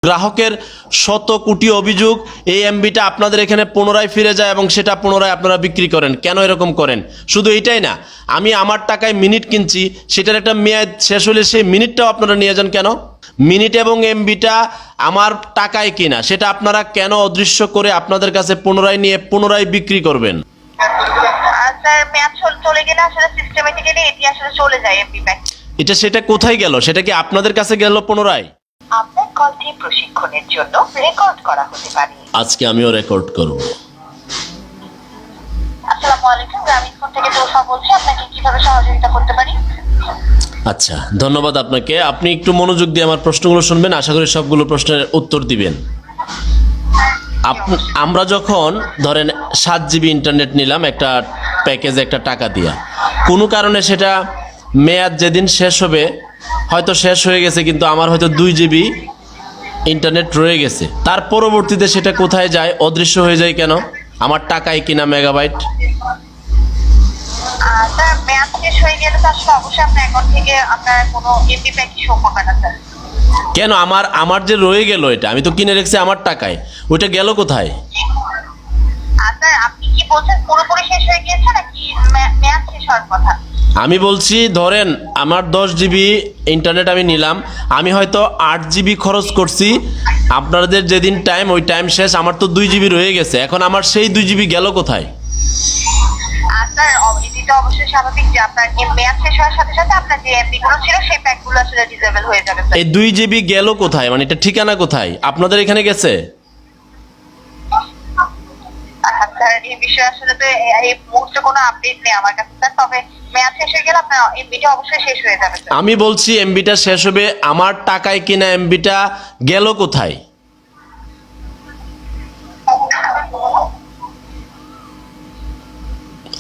গ্রাহকের শত কোটি অভিযোগ এই এমবিটা আপনাদের এখানে পুনরায় ফিরে যায় এবং সেটা পুনরায় আপনারা বিক্রি করেন। কেন এরকম করেন? শুধু এটাই না, আমি আমার টাকায় মিনিট কিনছি, সেটার একটা মেয়াদ শেষ হলে সেই মিনিটটাও আপনারা নিয়ে যান কেন? মিনিট এবং এমবিটা আমার টাকায় কিনা, সেটা আপনারা কেন অদৃশ্য করে আপনাদের কাছে পুনরায় নিয়ে পুনরায় বিক্রি করবেন? স্যার মেয়াদ চলে গেলে আসলে সিস্টেমেটিক্যালি এটি আসলে চলে যায় এমবি ব্যাক। এটা সেটা কোথায় গেল? সেটা কি আপনাদের কাছে গেল পুনরায়? আপনার কলটি প্রশিক্ষণের জন্য রেকর্ড করা হতে পারে। আজকে আমিও রেকর্ড করব। আসসালামু আলাইকুম, গ্রামীণ ফোন থেকে তোষা বলছি, আপনাকে কিভাবে সহযোগিতা করতে পারি? আচ্ছা, ধন্যবাদ আপনাকে। আপনি একটু মনোযোগ দিয়ে আমার প্রশ্নগুলো শুনবেন, আশা করি সবগুলো প্রশ্নের উত্তর দিবেন। আমরা যখন ধরেন 7 জিবি ইন্টারনেট নিলাম একটা প্যাকেজে একটা টাকা দিয়া, কোনো কারণে সেটা মেয়াদ যেদিন শেষ হবে, হয়তো শেষ হয়ে গেছে, কিন্তু আমার হয়তো 2 জিবি ইন্টারনেট রয়ে গেছে, তার পরবর্তীতে সেটা কোথায় যায়? অদৃশ্য হয়ে যায় কেন? আমার টাকায় কিনা মেগাবাইট। স্যার মেয়াদ শেষ হয়ে গেলে তো আসলে অবশ্যই আপনার অ্যাকাউন্ট থেকে আপনার কোনো এমবি প্যাক শো করবে না স্যার। কেন? আমার যে রয়ে গেল, এটা আমি তো কিনে রেখেছি আমার টাকায়, ওইটা গেল কোথায়? স্যার আপনি কি বলছেন পুরোপুরি শেষ হয়ে গিয়েছে নাকি মেয়াদ শেষ হওয়ার কথা? আমি বলছি ধরেন আমার 10 জিবি ইন্টারনেট আমি নিলাম, আমি হয়তো 8 জিবি খরচ করছি, আপনাদের যেদিন টাইম ওই টাইম শেষ, আমার তো 2 জিবি রয়ে গেছে, এখন আমার সেই 2 জিবি গেল কোথায়? স্যার এটা অবশ্যই স্বাভাবিক যে আপনার মেয়াদ শেষ হওয়ার সাথে সাথে আপনার যে এমবি গুলো ছিল সেই প্যাকগুলো আসলে ডিসেবল হয়ে যাবে স্যার। এই 2 জিবি গেল কোথায়? মানে এটা ঠিকানা কোথায়? আপনাদের এখানে গেছে? স্যার এই বিষয়ে আসলে তো এই মুহূর্তে কোনো আপডেট নেই আমার কাছে স্যার, তবে মেয়াদ শেষ হয়ে গেলে আপনার এমবিটা অবশ্যই শেষ হয়ে যাবে স্যার। আমি বলছি এমবিটা শেষ হবে, আমার টাকায় কিনা এমবিটা গেল কোথায়?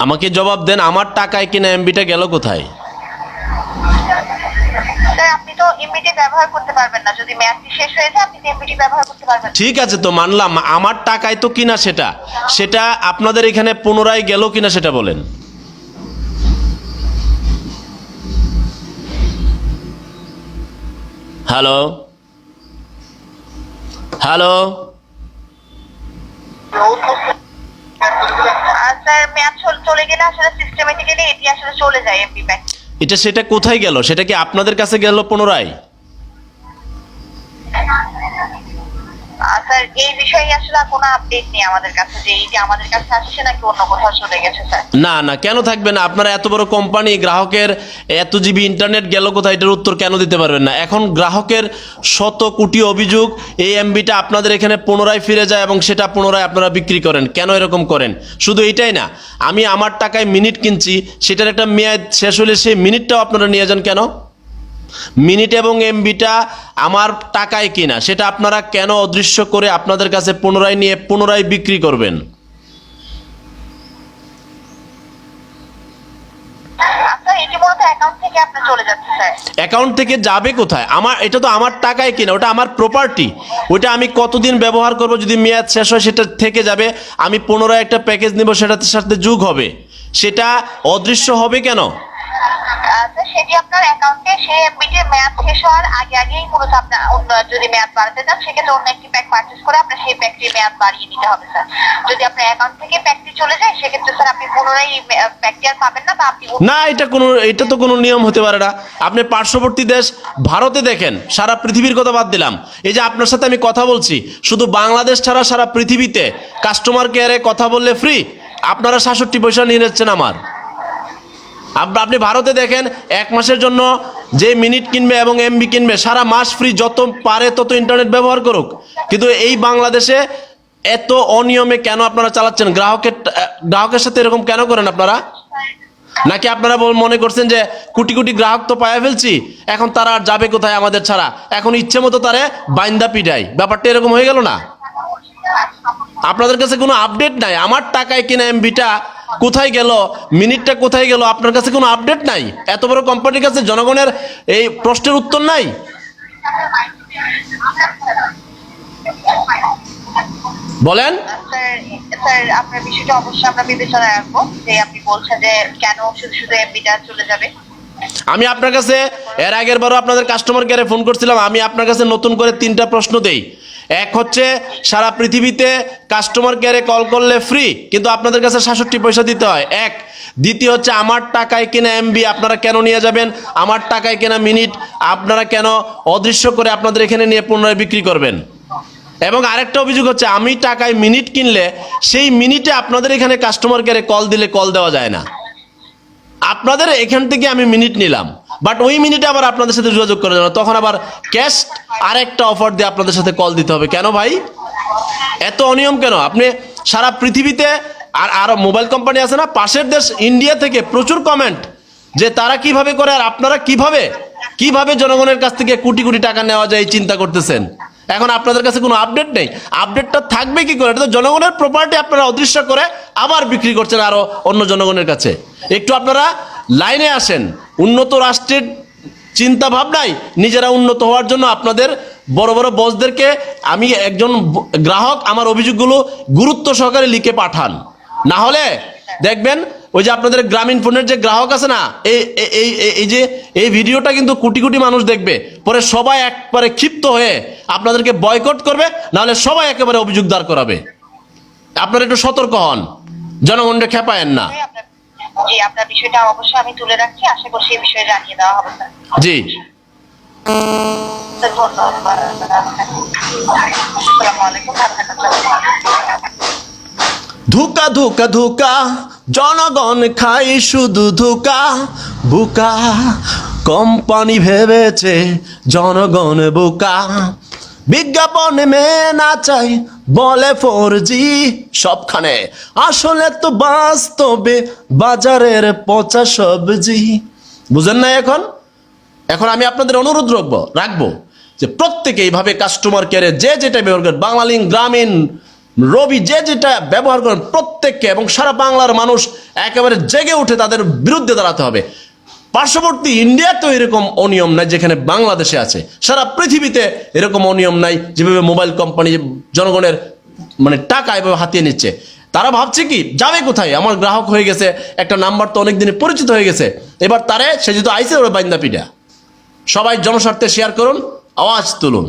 আমাকে জবাব দেন, আমার টাকায় কিনা এমবিটা গেল কোথায়? স্যার আপনি তো এমবিটি ব্যবহার করতে পারবেন না, যদি মেয়াদটি শেষ হয়ে যায় আপনি এমবিটি ব্যবহার করতে পারবেন না। ঠিক আছে, তো মানলাম আমার টাকায় তো কিনা, সেটা সেটা আপনাদের এখানে পুনরায় গেল কিনা সেটা বলেন। হ্যালো হ্যালো স্যার মেয়াদ চলে গেলে আসলে সিস্টেমেটিক্যালি এটি আসলে চলে যায় এমবি ব্যাক। এটা সেটা কোথায় গেল? সেটা কি আপনাদের কাছে গেল পুনরায়? স্যার এই বিষয়ে আসলে কোনো আপডেট নেই আমাদের কাছে যে এইটা আমাদের কাছে আসছে নাকি অন্য কোথাও চলে গেছে স্যার। না না, কেন থাকবে না? আপনারা এত বড় কোম্পানি, গ্রাহকের এত জিবি ইন্টারনেট গেল কোথায়, এটার উত্তর কেন দিতে পারবেন না? এখন গ্রাহকের শত কোটি অভিযোগ এই এমবিটা আপনাদের এখানে পুনরায় ফিরে যায় এবং সেটা পুনরায় আপনারা বিক্রি করেন। কেন এরকম করেন? শুধু এটাই না, আমি আমার টাকায় মিনিট কিনছি, সেটার একটা মেয়াদ শেষ হলে সেই মিনিটটাও আপনারা নিয়ে যান কেন? মিনিট এবং এমবিটা আমার টাকায় কিনা, সেটা আপনারা কেন অদৃশ্য করে আপনাদের কাছে পুনরায় নিয়ে পুনরায় বিক্রি করবেন? স্যার এটি মূলত অ্যাকাউন্ট থেকে আপনার চলে যাচ্ছে স্যার। অ্যাকাউন্ট থেকে যাবে কোথায়? আমার এটা তো আমার টাকায় কিনা, ওটা আমার প্রপার্টি, ওটা আমি কতদিন ব্যবহার করব, যদি মেয়াদ শেষ হয় সেটা থেকে যাবে, আমি পুনরায় একটা প্যাকেজ নেব, সেটার সাথে যোগ হবে, সেটা অদৃশ্য হবে কেন? স্যার সেটি আপনার অ্যাকাউন্টে সেই এমবিটির মেয়াদ শেষ হওয়ার আগেই মূলত আপনার অন্য যদি মেয়াদ বাড়াতে চান সেক্ষেত্রে অন্য একটি প্যাক পারচেজ করে আপনার সেই প্যাকটির মেয়াদ বাড়িয়ে নিতে হবে স্যার। যদি আপনার অ্যাকাউন্ট থেকে প্যাকটি চলে যায় সেক্ষেত্রে স্যার আপনি পুনরায় প্যাকটি আর পাবেন না, বা আপনি না, এটা তো কোনো নিয়ম হতে পারে না। আপনি পার্শ্ববর্তী দেশ ভারতে দেখেন, সারা পৃথিবীর কথা বাদ দিলাম, এই যে আপনার সাথে আমি কথা বলছি, শুধু বাংলাদেশ ছাড়া সারা পৃথিবীতে কাস্টমার কেয়ারে কথা বললে ফ্রি, আপনারা 67 পয়সা নিয়ে নিচ্ছেন আমার। আপনি ভারতে দেখেন, 1 মাসের জন্য যে মিনিট কিনবে এবং এমবি কিনবে সারা মাস ফ্রি, যত পারে তত ইন্টারনেট ব্যবহার করুক। কিন্তু এই বাংলাদেশে এত অনিয়মে কেন আপনারা চালাচ্ছেন? গ্রাহকের সাথে এরকম কেন করেন আপনারা? নাকি আপনারা মনে করছেন যে কোটি কোটি গ্রাহক তো পায়া ফেলছি, এখন তারা আর যাবে কোথায় আমাদের ছাড়া, এখন ইচ্ছে মতো তারে বাইন্দা পিটাই? ব্যাপারটা এরকম হয়ে গেল না? আপনাদের কাছে কোনো আপডেট নাই, আমার টাকায় কিনা এমবিটা কোথায় গেল, মিনিটটা কোথায় গেল, আপনার কাছে কোনো আপডেট নাই? এত বড় কোম্পানির কাছে জনগণের এই প্রশ্নের উত্তর নাই? বলেন। স্যার আপনার বিষয়টা অবশ্যই আমরা বিবেচনায় রাখবো, যে আপনি বলছেন যে কেন শুধু শুধু এমবিটা চলে যাবে। আমি আপনার কাছে এর আগের বারও আপনাদের কাস্টমার কেয়ারে ফোন করছিলাম। আমি আপনার কাছে নতুন করে 3টা প্রশ্ন দেই। এক হচ্ছে, সারা পৃথিবীতে কাস্টমার কেয়ারে কল করলে ফ্রি, কিন্তু আপনাদের কাছে 67 পয়সা দিতে হয়। এক। দ্বিতীয় হচ্ছে, আমার টাকায় কেনা এমবি আপনারা কেন নিয়ে যাবেন? আমার টাকায় কেনা মিনিট আপনারা কেন অদৃশ্য করে আপনাদের এখানে নিয়ে পুনরায় বিক্রি করবেন? এবং আরেকটা অভিযোগ হচ্ছে, আমি টাকায় মিনিট কিনলে সেই মিনিটে আপনাদের এখানে কাস্টমার কেয়ারে কল দিলে কল দেওয়া যায় না। আপনাদের এখান থেকে আমি মিনিট নিলাম, বাট ওই মিনিটে আবার আপনাদের সাথে যোগাযোগ করা যাবে না, তখন আবার ক্যাশ আরেকটা অফার দিয়ে আপনাদের সাথে কল দিতে হবে। কেন ভাই, এত অনিয়ম কেন? আপনি সারা পৃথিবীতে আরো মোবাইল কোম্পানি আছে না, পাশের দেশ ইন্ডিয়া থেকে প্রচুর কমেন্ট যে তারা কিভাবে করে, আর আপনারা কিভাবে জনগণের কাছ থেকে কোটি কোটি টাকা নেওয়া যায় চিন্তা করতেছেন। এখন আপনাদের কাছে কোনো আপডেট নেই। আপডেটটা থাকবে কি করে? এটা তো জনগণের প্রপার্টি আপনারা অদৃশ্য করে আবার বিক্রি করছেন আরো অন্য জনগণের কাছে। একটু আপনারা লাইনে আসেন। উন্নত রাষ্ট্রের চিন্তা ভাবনাই নিজেরা উন্নত হওয়ার জন্য আপনাদের বড় বড় বসদেরকে, আমি একজন গ্রাহক, আমার অভিযোগগুলো গুরুত্ব সহকারে লিখে পাঠান। না হলে দেখবেন ওই যে আপনাদের গ্রামীণ ফোনের যে গ্রাহক আছে না, এই ভিডিওটা কিন্তু কোটি কোটি মানুষ দেখবে, পরে সবাই একবারে ক্ষিপ্ত হয়ে আপনাদেরকে বয়কট করবে, নাহলে সবাই একেবারে অভিযোগ দাঁড় করাবে। আপনারা একটু সতর্ক হন, জনগণকে খেপায়েন না। জি, আপনার বিষয়টা অবশ্যই আমি তুলে রাখছি, আশা করছি এই বিষয়ে জানিয়ে দেওয়া হবে স্যার। জি, স্যার ধন্যবাদ। আসসালামু আলাইকুম। ধোঁকা ধোঁকা ধোঁকা, জনগণ খাই শুধু ধোঁকা, বোকা কোম্পানি ভেবেছে জনগণ বোকা, বিজ্ঞাপন মেয়ে না চাই বলে 4G সবখানে, আসলে তো বাস্তবে বাজারের পচা সবজি। বুঝেন না? এখন আমি আপনাদের অনুরোধ রাখবো যে প্রত্যেকে এইভাবে কাস্টমার কেয়ারে যে যেটা ব্যবহার করেন, বাংলালিংক, গ্রামীণ, রবি, যে যেটা ব্যবহার করেন প্রত্যেককে, এবং সারা বাংলার মানুষ একেবারে জেগে উঠে তাদের বিরুদ্ধে দাঁড়াতে হবে। পার্শ্ববর্তী ইন্ডিয়াতেও এরকম অনিয়ম নাই যেখানে বাংলাদেশে আছে। সারা পৃথিবীতে এরকম অনিয়ম নাই যেভাবে মোবাইল কোম্পানি জনগণের টাকা এভাবে হাতিয়ে নিচ্ছে। তারা ভাবছে কি, যাবে কোথায়? আমার গ্রাহক হয়ে গেছে, একটা নাম্বার তো অনেক দিনে পরিচিত হয়ে গেছে, এবার সে যেহেতু আইসে ওরা বাইন্দা পিঠা। সবাই জনস্বার্থে শেয়ার করুন, আওয়াজ তুলুন।